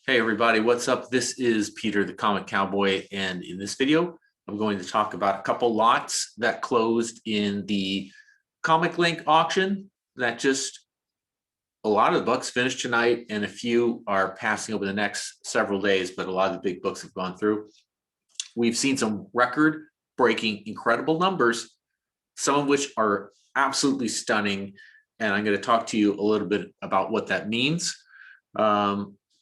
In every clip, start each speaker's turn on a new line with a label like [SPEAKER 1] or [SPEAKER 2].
[SPEAKER 1] Hey everybody, what's up? This is Peter the Comic Cowboy, and in this video, I'm going to talk about a couple lots that closed in the Comic Link auction. That just a lot of the books finished tonight, and a few are passing over the next several days, but a lot of the big books have gone through. We've seen some record-breaking, incredible numbers, some of which are absolutely stunning, and I'm going to talk to you a little bit about what that means.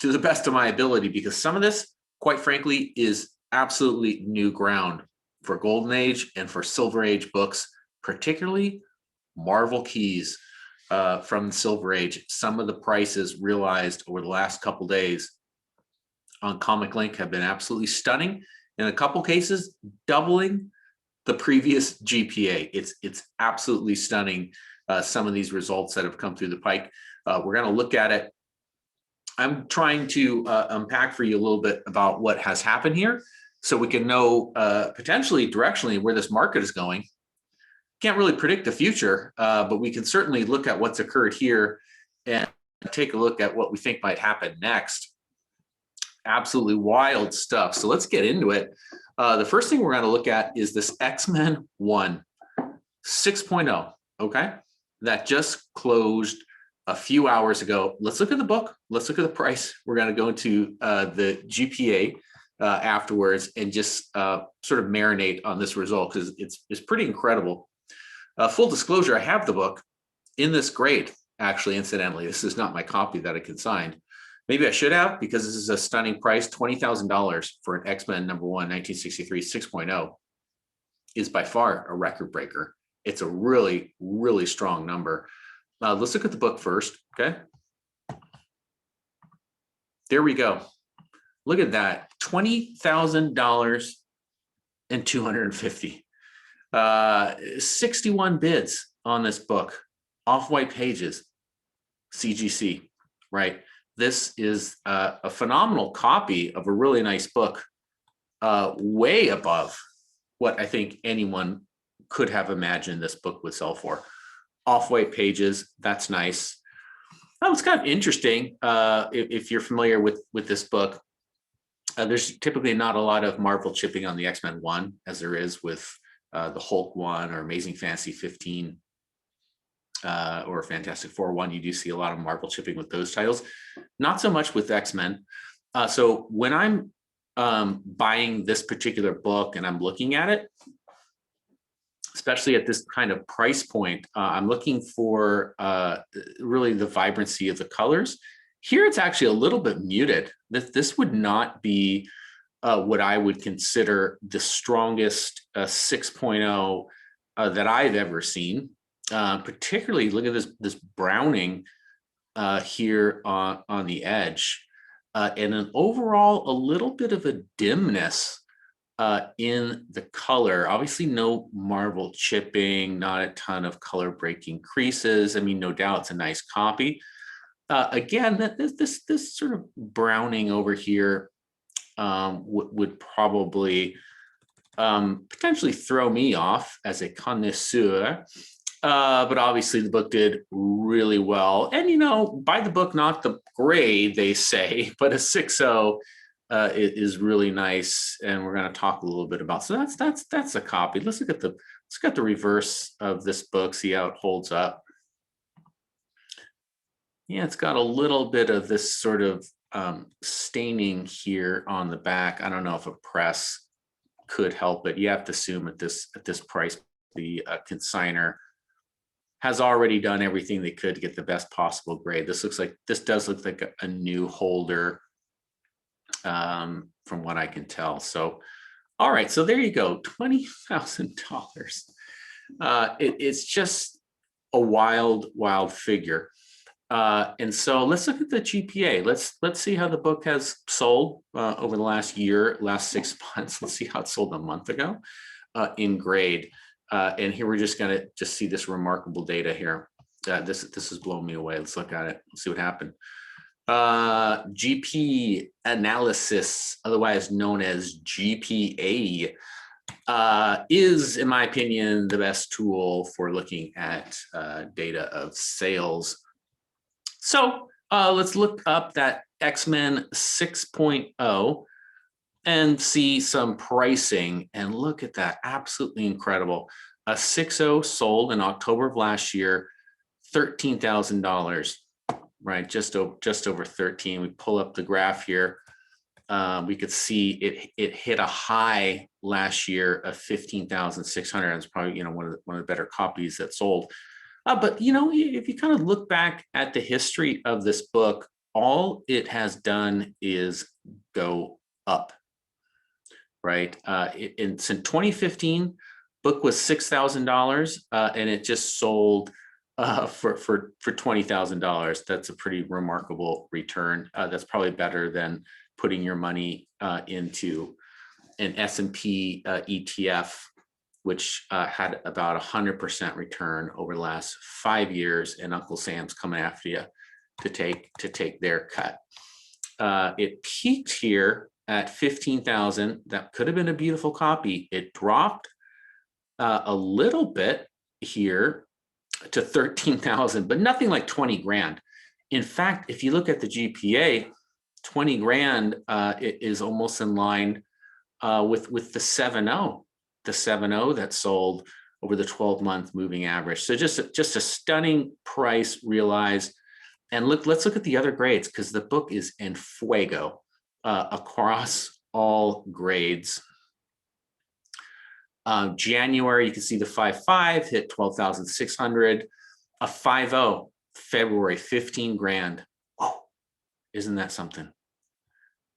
[SPEAKER 1] To the best of my ability, because some of this, quite frankly, is absolutely new ground for Golden Age and for Silver Age books, particularly Marvel Keys from the Silver Age. Some of the prices realized over the last couple days on Comic Link have been absolutely stunning. In a couple cases, doubling the previous GPA. It's absolutely stunning. Some of these results that have come through the pike. We're going to look at it. I'm trying to unpack for you a little bit about what has happened here so we can know potentially directionally where this market is going. Can't really predict the future, but we can certainly look at what's occurred here and take a look at what we think might happen next. Absolutely wild stuff. So let's get into it. The first thing we're going to look at is this X-Men 1 6.0, okay? That just closed a few hours ago. Let's look at the book. Let's look at the price. We're going to go into the GPA afterwards and just sort of marinate on this result because it's pretty incredible. Full disclosure, I have the book in this grade, actually, incidentally. This is not my copy that I consigned. Maybe I should have, because this is a stunning price. $20,000 for an X-Men #1 1963 6.0 is by far a record breaker. It's a really, really strong number. Let's look at the book first, okay? There we go. Look at that, $20,000 and 250. 61 bids on this book, off-white pages, CGC, right? This is a phenomenal copy of a really nice book, way above what I think anyone could have imagined this book would sell for. Off-white pages, that's nice. That was kind of interesting. If you're familiar with this book, there's typically not a lot of Marvel chipping on the X-Men 1 as there is with the Hulk 1 or Amazing Fantasy 15 or Fantastic Four 1. You do see a lot of Marvel chipping with those titles, not so much with X-Men. So when I'm buying this particular book and I'm looking at it, especially at this kind of price point, I'm looking for really the vibrancy of the colors. Here, it's actually a little bit muted. This would not be what I would consider the strongest 6.0 that I've ever seen. Particularly, look at this browning here on the edge, and an overall a little bit of a dimness in the color. Obviously no Marvel chipping, not a ton of color breaking creases. I mean, no doubt it's a nice copy. Again, this sort of browning over here would probably potentially throw me off as a connoisseur. But obviously the book did really well. And, you know, by the book, not the grade, they say, but a 6.0 is really nice. And we're going to talk a little bit about, so that's a copy. Let's look at the reverse of this book, see how it holds up. Yeah, it's got a little bit of this sort of staining here on the back. I don't know if a press could help it. You have to assume at this price, the consigner has already done everything they could to get the best possible grade. This does look like a new holder from what I can tell. So, all right, so there you go, $20,000. It's just a wild figure. And so let's look at the GPA. Let's see how the book has sold over the last 6 months. Let's see how it sold a month ago in grade. And here we're just going to see this remarkable data here. This has blown me away. Let's look at it. Let's see what happened. GP analysis, otherwise known as GPA, is, in my opinion, the best tool for looking at data of sales. So Let's look up that X-Men 6.0 and see some pricing. And look at that, absolutely incredible. A 6.0 sold in October of last year, $13,000, right? Just over 13. We pull up the graph here. We could see it hit a high last year of 15,600. It's probably one of the better copies that sold. But if you kind of look back at the history of this book, all it has done is go up, right? Since 2015, book was $6,000, and it just sold for $20,000. That's a pretty remarkable return. That's probably better than putting your money into an S&P ETF, which had about 100% return over the last 5 years, and Uncle Sam's coming after you to take their cut. It peaked here at 15,000. That could have been a beautiful copy. It dropped a little bit here to 13,000, but nothing like 20 grand. In fact, if you look at the GPA, 20 grand it is almost in line with the 7.0. The 7.0 that sold over the 12-month moving average. So just a stunning price realized. And let's look at the other grades, because the book is en fuego across all grades. January, you can see the 5.5 hit 12,600. A 5.0 February, 15 grand. Whoa, isn't that something?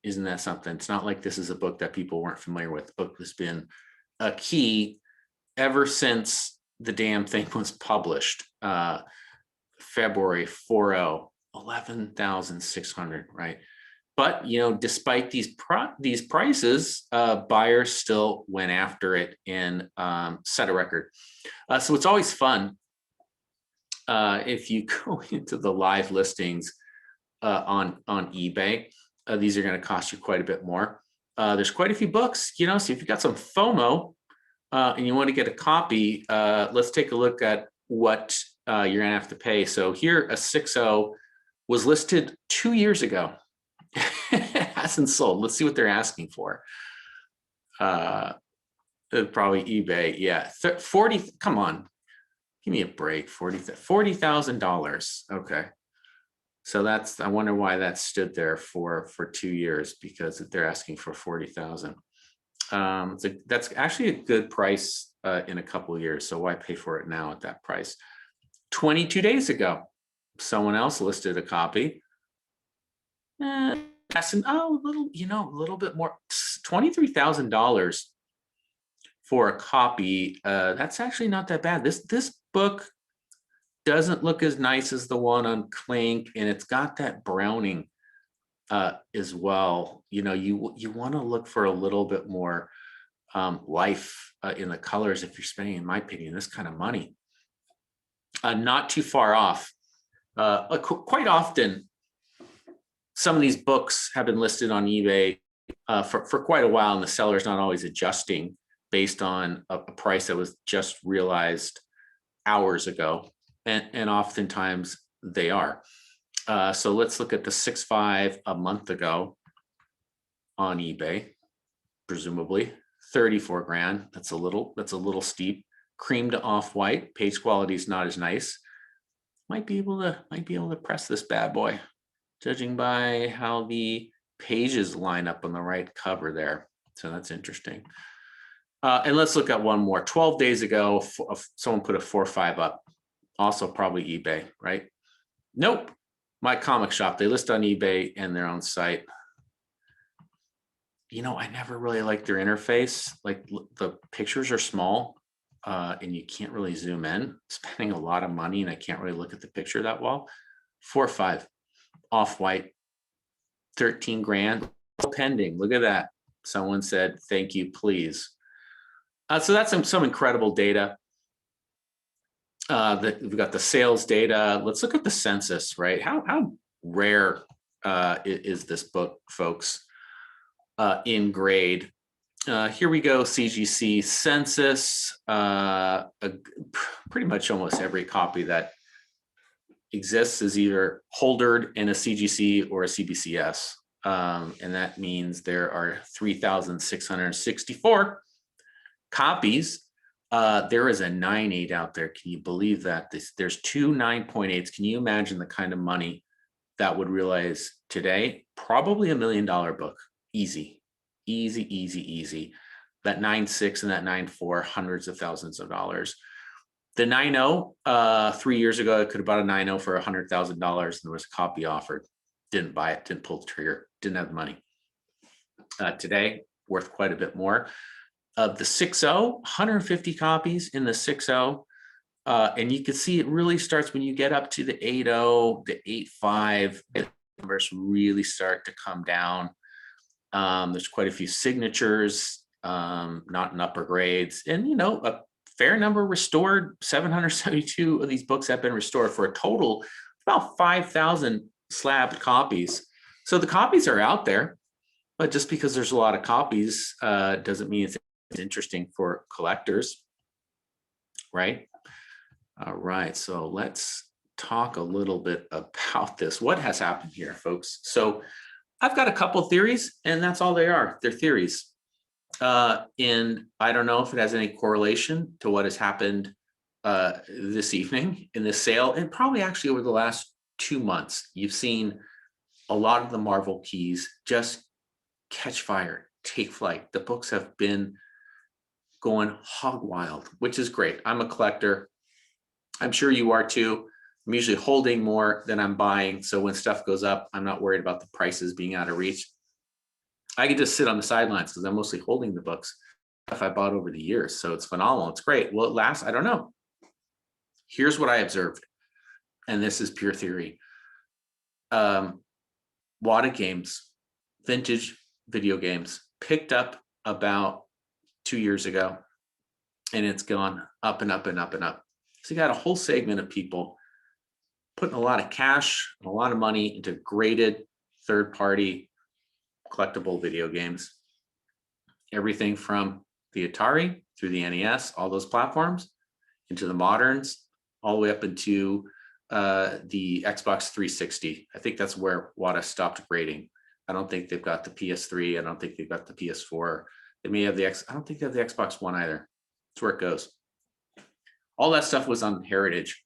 [SPEAKER 1] Isn't that something? It's not like this is a book that people weren't familiar with. The book has been a key ever since the damn thing was published. February 4.0, 11,600, right? But despite these prices, buyers still went after it and set a record. So it's always fun if you go into the live listings on eBay. These are going to cost you quite a bit more. There's quite a few books, so if you've got some FOMO and you want to get a copy, let's take a look at what you're going to have to pay. So here, a 6.0 was listed 2 years ago. It hasn't sold. Let's see what they're asking for. Probably eBay. Yeah, 40. Come on, give me a break. $40,000. Okay. So I wonder why that stood there for 2 years, because they're asking for 40,000. So that's actually a good price in a couple of years. So why pay for it now at that price? 22 days ago, someone else listed a copy. A little bit more, $23,000 for a copy. That's actually not that bad. This book doesn't look as nice as the one on Clink, and it's got that browning as well. You want to look for a little bit more life in the colors if you're spending, in my opinion, this kind of money. Not too far off. Quite often, some of these books have been listed on eBay for quite a while, and the seller's not always adjusting based on a price that was just realized hours ago. And oftentimes they are. So let's look at the 6.5 a month ago on eBay, presumably 34 grand. That's a little steep. Cream to off-white, page quality is not as nice. Might be able to press this bad boy, judging by how the pages line up on the right cover there. So that's interesting. And let's look at one more. 12 days ago, someone put a 4.5 up. Also probably eBay, right? Nope. My Comic Shop. They list on eBay and their own site. I never really liked their interface. Like, the pictures are small and you can't really zoom in. Spending a lot of money and I can't really look at the picture that well. 4.5 off-white, 13 grand pending. Look at that. Someone said, thank you, please. So that's some incredible data. We've got the sales data. Let's look at the census, right? How rare is this book, folks, in grade? Here we go, CGC census. Pretty much almost every copy that exists is either holdered in a CGC or a CBCS. And that means there are 3,664 copies. There is a 9.8 out there. Can you believe that? There's two 9.8s. Can you imagine the kind of money that would realize today? Probably $1 million book. Easy, easy, easy, easy. That 9.6 and that 9.4, hundreds of thousands of dollars. The 9.0, 3 years ago, I could have bought a 9.0 for $100,000, and there was a copy offered. Didn't buy it, didn't pull the trigger, didn't have the money. Today, worth quite a bit more. Of the 6.0, 150 copies in the 6.0. And you can see it really starts when you get up to the 8.0, the 8.5, numbers really start to come down. There's quite a few signatures, not in upper grades, and a fair number restored. 772 of these books have been restored for a total of about 5,000 slabbed copies. So the copies are out there, but just because there's a lot of copies doesn't mean it's interesting for collectors, right? All right, so let's talk a little bit about this. What has happened here, folks? So I've got a couple theories, and that's all they are. They're theories. And I don't know if it has any correlation to what has happened this evening in this sale, and probably actually over the last 2 months. You've seen a lot of the Marvel keys just catch fire, take flight. The books have been going hog wild, which is great. I'm a collector. I'm sure you are too. I'm usually holding more than I'm buying. So when stuff goes up, I'm not worried about the prices being out of reach. I can just sit on the sidelines because I'm mostly holding the books stuff I bought over the years. So it's phenomenal. It's great. Will it last? I don't know. Here's what I observed. And this is pure theory. Wata Games, vintage video games, picked up about 2 years ago, and it's gone up and up and up and up. So you got a whole segment of people putting a lot of cash and a lot of money into graded third-party collectible video games. Everything from the Atari through the NES, all those platforms, into the moderns, all the way up into the Xbox 360. I think that's where Wata stopped grading. I don't think they've got the PS3. I don't think they've got the PS4. They may have I don't think they have the Xbox One either. That's where it goes. All that stuff was on Heritage.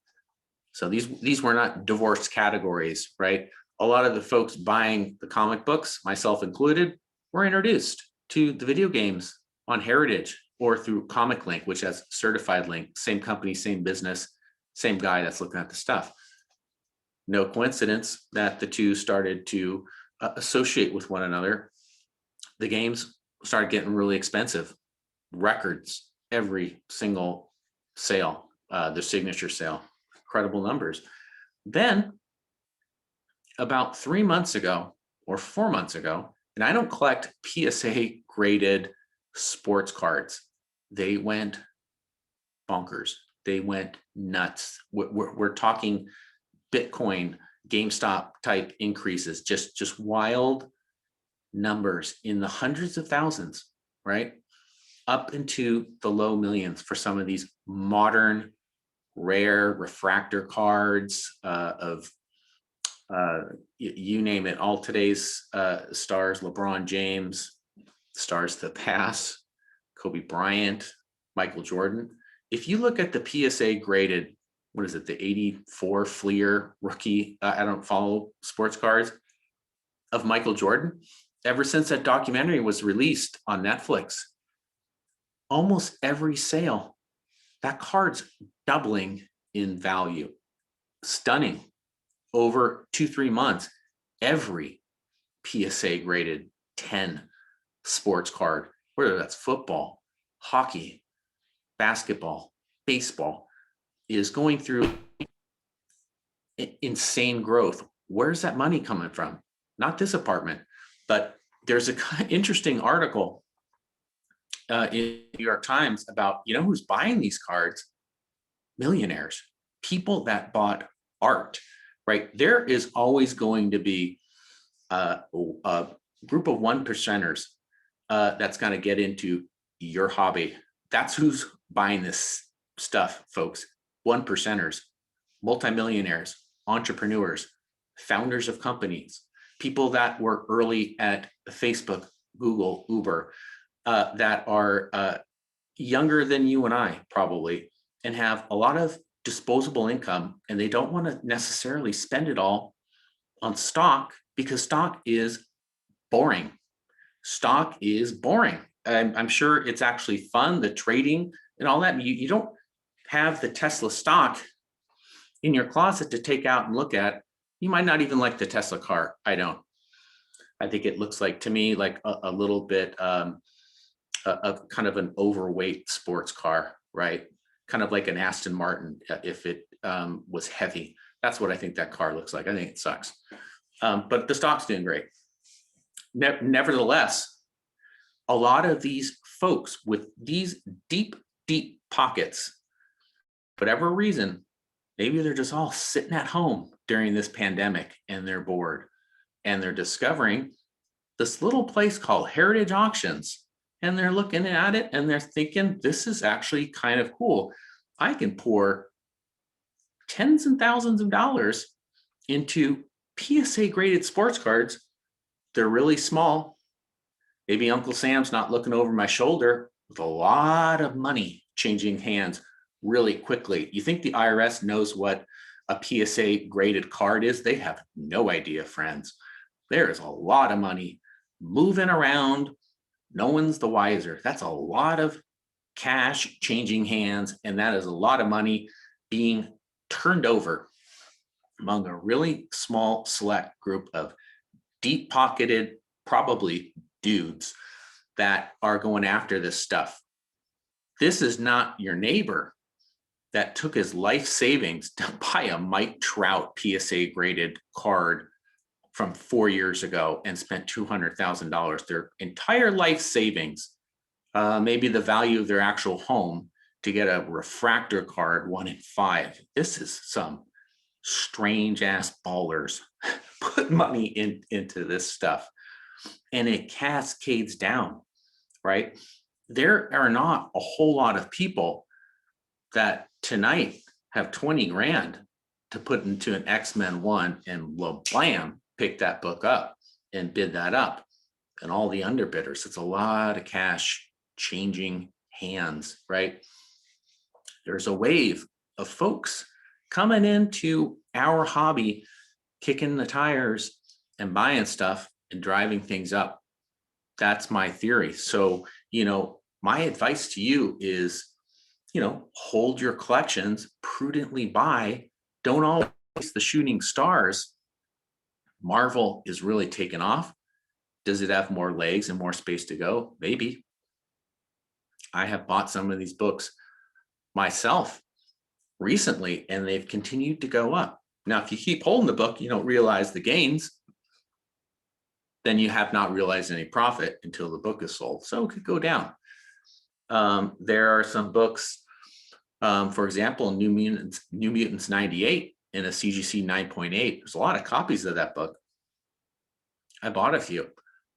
[SPEAKER 1] So these were not divorced categories, right? A lot of the folks buying the comic books, myself included, were introduced to the video games on Heritage or through Comic Link, which has certified link, same company, same business, same guy that's looking at the stuff. No coincidence that the two started to associate with one another. The games started getting really expensive. Records, every single sale, their signature sale, incredible numbers. Then about 3 months ago or 4 months ago, and I don't collect PSA graded sports cards. They went bonkers. They went nuts. We're talking Bitcoin, GameStop type increases, just wild numbers in the hundreds of thousands, right? Up into the low millions for some of these modern, rare refractor cards of you name it, all today's stars, LeBron James, stars to pass, Kobe Bryant, Michael Jordan. If you look at the PSA graded, what is it, the 84 Fleer rookie, I don't follow sports cards, of Michael Jordan, ever since that documentary was released on Netflix, almost every sale, that card's doubling in value. Stunning. Over 2-3 months, every PSA graded 10 sports card, whether that's football, hockey, basketball, baseball, is going through insane growth. Where's that money coming from? Not this apartment, but there's an interesting article in New York Times about, who's buying these cards? Millionaires, people that bought art, right? There is always going to be a group of 1%ers that's going to get into your hobby. That's who's buying this stuff, folks. 1%ers, multimillionaires, entrepreneurs, founders of companies, people that were early at Facebook, Google, Uber, that are younger than you and I probably, and have a lot of disposable income, and they don't want to necessarily spend it all on stock because stock is boring. Stock is boring. I'm sure it's actually fun, the trading and all that. You don't have the Tesla stock in your closet to take out and look at. You might not even like the Tesla car. I don't. I think it looks like, to me, like a little bit of kind of an overweight sports car, right? Kind of like an Aston Martin if it was heavy. That's what I think that car looks like. I think it sucks. But the stock's doing great. Nevertheless, a lot of these folks with these deep, deep pockets, whatever reason, maybe they're just all sitting at home during this pandemic and they're bored and they're discovering this little place called Heritage Auctions, and they're looking at it and they're thinking, this is actually kind of cool. I can pour tens and thousands of dollars into PSA graded sports cards. They're really small. Maybe Uncle Sam's not looking over my shoulder with a lot of money changing hands really quickly. You think the IRS knows what a PSA graded card is? They have no idea, friends. There is a lot of money moving around. No one's the wiser. That's a lot of cash changing hands, and that is a lot of money being turned over among a really small select group of deep pocketed, probably dudes that are going after this stuff. This is not your neighbor that took his life savings to buy a Mike Trout PSA graded card from 4 years ago and spent $200,000, their entire life savings, maybe the value of their actual home, to get a refractor card 1 in 5. This is some strange ass ballers put money into this stuff, and it cascades down, right? There are not a whole lot of people that tonight have 20 grand to put into an X-Men 1 and blam, pick that book up and bid that up, and all the underbidders. It's a lot of cash changing hands, right? There's a wave of folks coming into our hobby, kicking the tires and buying stuff and driving things up. That's my theory. So, my advice to you is, hold your collections, prudently buy. Don't always the shooting stars. Marvel is really taken off. Does it have more legs and more space to go? Maybe. I have bought some of these books myself recently, and they've continued to go up. Now, if you keep holding the book, you don't realize the gains, then you have not realized any profit until the book is sold. So it could go down. There are some books, for example, New Mutants 98 in a CGC 9.8. There's a lot of copies of that book. I bought a few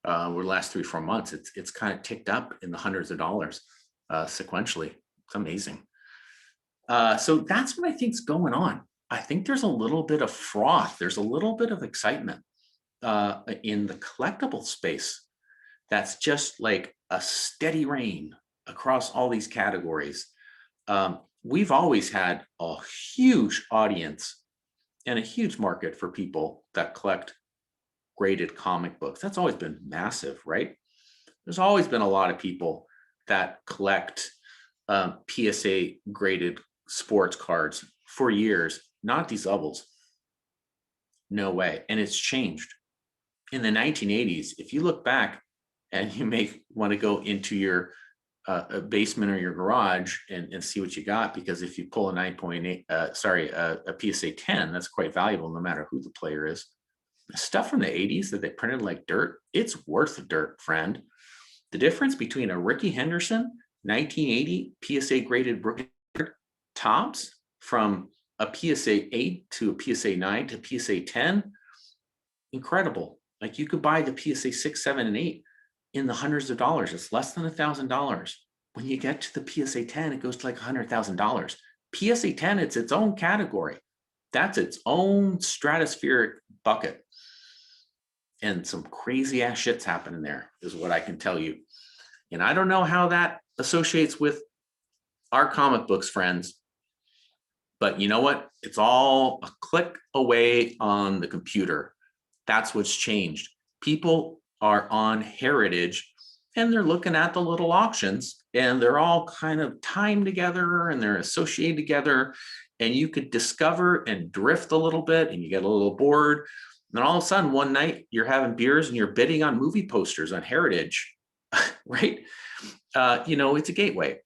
[SPEAKER 1] over the last 3-4 months. It's kind of ticked up in the hundreds of dollars sequentially. It's amazing. So that's what I think is going on. I think there's a little bit of froth. There's a little bit of excitement in the collectible space. That's just like a steady rain across all these categories. We've always had a huge audience and a huge market for people that collect graded comic books. That's always been massive, right? There's always been a lot of people that collect PSA graded sports cards for years, not these levels. No way. And it's changed. In the 1980s, if you look back and you may want to go into your basement or your garage and see what you got, because if you pull a 9.8, a PSA 10, that's quite valuable no matter who the player is. Stuff from the 80s that they printed like dirt, it's worth dirt, friend. The difference between a Ricky Henderson 1980 PSA graded tops from a PSA 8 to a PSA 9 to PSA 10, incredible. Like, you could buy the PSA 6, 7, and 8 in the hundreds of dollars. It's less than $1,000. When you get to the PSA 10, it goes to like $100,000. PSA 10, it's its own category. That's its own stratospheric bucket. And some crazy ass shit's happening there, is what I can tell you. And I don't know how that associates with our comic books friends, but you know what? It's all a click away on the computer. That's what's changed. People are on Heritage and they're looking at the little auctions, and they're all kind of timed together and they're associated together, and you could discover and drift a little bit and you get a little bored. And all of a sudden one night you're having beers and you're bidding on movie posters on Heritage, right? You know, it's a gateway.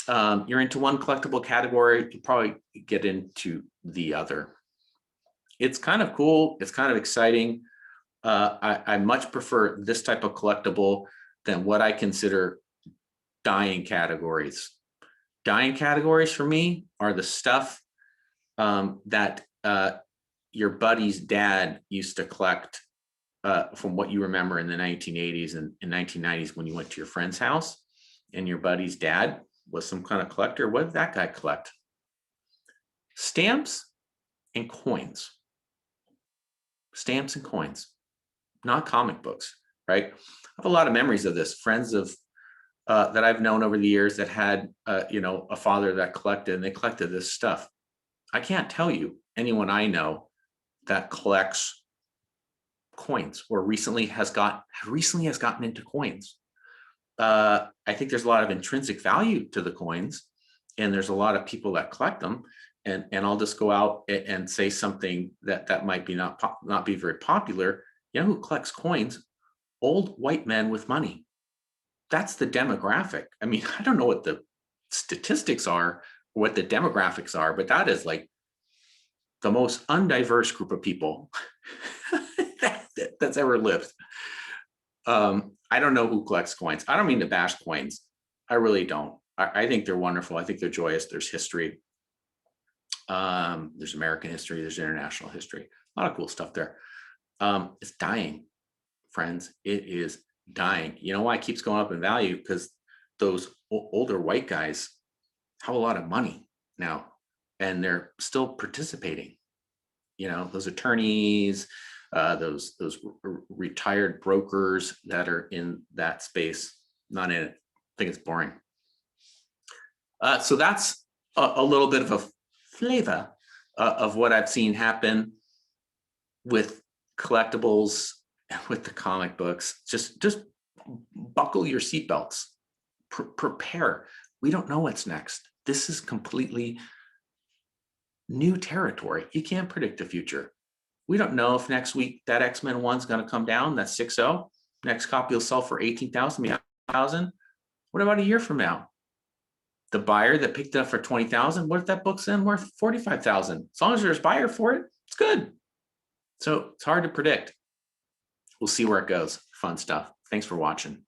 [SPEAKER 1] You're into one collectible category, you probably get into the other. It's kind of cool. It's kind of exciting. I much prefer this type of collectible than what I consider dying categories. Dying categories for me are the stuff that your buddy's dad used to collect, from what you remember in the 1980s and 1990s when you went to your friend's house and your buddy's dad was some kind of collector. What did that guy collect? Stamps and coins. Stamps and coins, not comic books, right? I have a lot of memories of this. Friends of that I've known over the years that had, you know, a father that collected, and they collected this stuff. I can't tell you anyone I know that collects coins or recently has gotten into coins. I think there's a lot of intrinsic value to the coins, and there's a lot of people that collect them. And I'll just go out and say something that might be not be very popular. You know who collects coins? Old white men with money. That's the demographic. I mean, I don't know what the statistics are or what the demographics are, but that is like the most undiverse group of people that's ever lived. I don't know who collects coins. I don't mean to bash coins. I really don't. I think they're wonderful. I think they're joyous. There's history. There's American history. There's international history. A lot of cool stuff there. It's dying, friends. It is dying. You know why it keeps going up in value? Because those older white guys have a lot of money now, and they're still participating. You know, those attorneys, those retired brokers that are in that space, not in it. I think it's boring. So that's a little bit of a flavor of what I've seen happen with collectibles, with the comic books. Just buckle your seatbelts. Prepare. We don't know what's next. This is completely new territory. You can't predict the future. We don't know if next week that X-Men 1's going to come down. That's 6.0. Next copy will sell for 18,000. What about a year from now? The buyer that picked it up for 20,000. What if that book's then worth 45,000? As long as there's a buyer for it, it's good. So it's hard to predict. We'll see where it goes. Fun stuff. Thanks for watching.